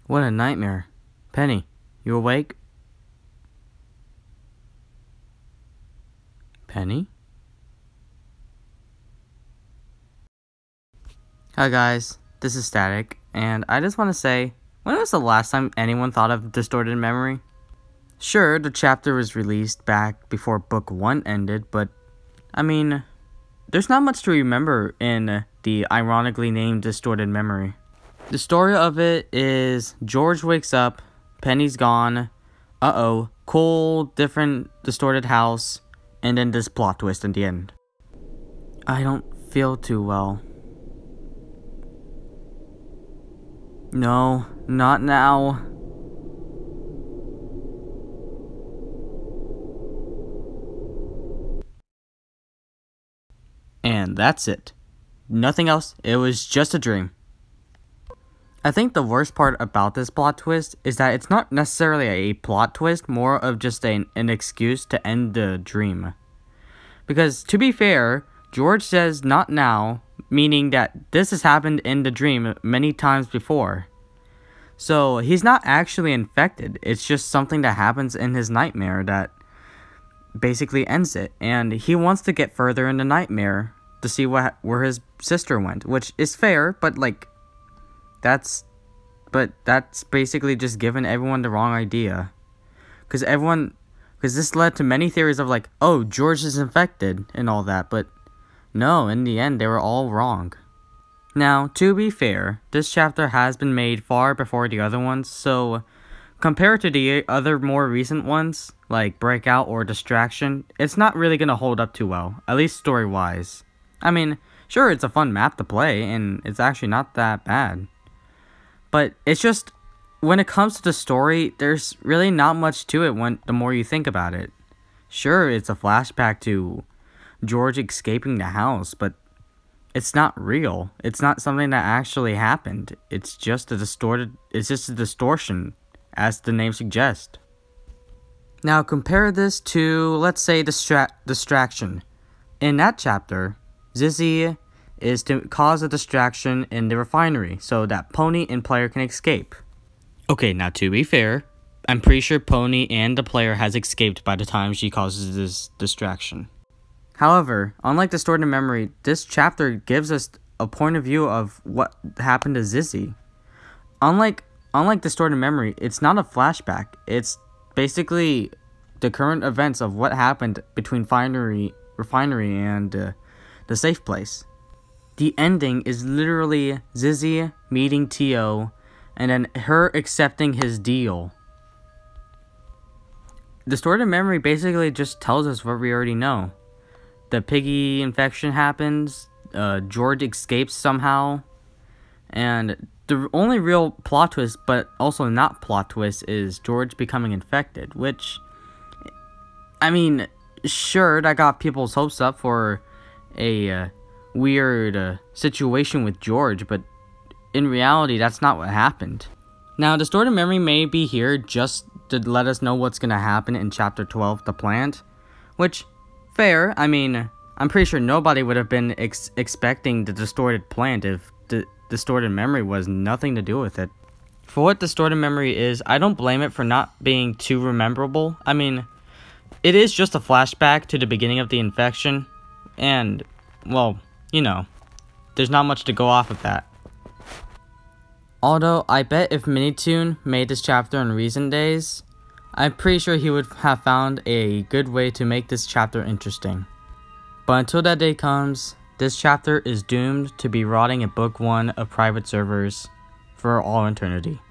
What a nightmare. Penny, you awake? Penny? Hi guys, this is Static, and I just want to say, when was the last time anyone thought of distorted memory? Sure, the chapter was released back before book 1 ended, but, I mean, there's not much to remember in the ironically named distorted memory. The story of it is George wakes up, Penny's gone, cool, different, distorted house, and then this plot twist in the end. I don't feel too well. No, not now. And that's it. Nothing else, it was just a dream. I think the worst part about this plot twist is that it's not necessarily a plot twist, more of just an excuse to end the dream. Because, to be fair, George says not now, meaning that this has happened in the dream many times before. So, he's not actually infected, it's just something that happens in his nightmare that basically ends it. And he wants to get further in the nightmare to see where his sister went, which is fair, but like, that's basically just giving everyone the wrong idea. Because this led to many theories of like, oh, George is infected and all that, but no, in the end, they were all wrong. Now, to be fair, this chapter has been made far before the other ones, so compared to the other more recent ones, like Breakout or Distraction, it's not really gonna hold up too well, at least story-wise. I mean, sure, it's a fun map to play, and it's actually not that bad. But it's just, when it comes to the story, there's really not much to it the more you think about it. Sure, it's a flashback to George escaping the house, but it's not real. It's not something that actually happened. It's just a distortion, as the name suggests. Now compare this to, let's say, Distraction. In that chapter, Zizzy is to cause a distraction in the refinery so that Pony and player can escape. Okay, now to be fair, I'm pretty sure Pony and the player has escaped by the time she causes this distraction. However, unlike Distorted Memory, this chapter gives us a point of view of what happened to Zizzy. Unlike Distorted Memory, it's not a flashback. It's basically the current events of what happened between refinery and the safe place. The ending is literally Zizzy meeting Tio and then her accepting his deal. Distorted Memory basically just tells us what we already know. The Piggy infection happens, George escapes somehow, and the only real plot twist, but also not plot twist, is George becoming infected, which, I mean, sure, that got people's hopes up for a weird situation with George, but in reality, that's not what happened. Now, Distorted Memory may be here just to let us know what's gonna happen in Chapter 12, The Plant, which, fair, I mean, I'm pretty sure nobody would have been expecting the Distorted Plant if the Distorted Memory was nothing to do with it. For what Distorted Memory is, I don't blame it for not being too rememberable. I mean, it is just a flashback to the beginning of the infection, and, well, you know, there's not much to go off of that. Although, I bet if Minitoon made this chapter in recent days, I'm pretty sure he would have found a good way to make this chapter interesting. But until that day comes, this chapter is doomed to be rotting in Book 1 of private servers for all eternity.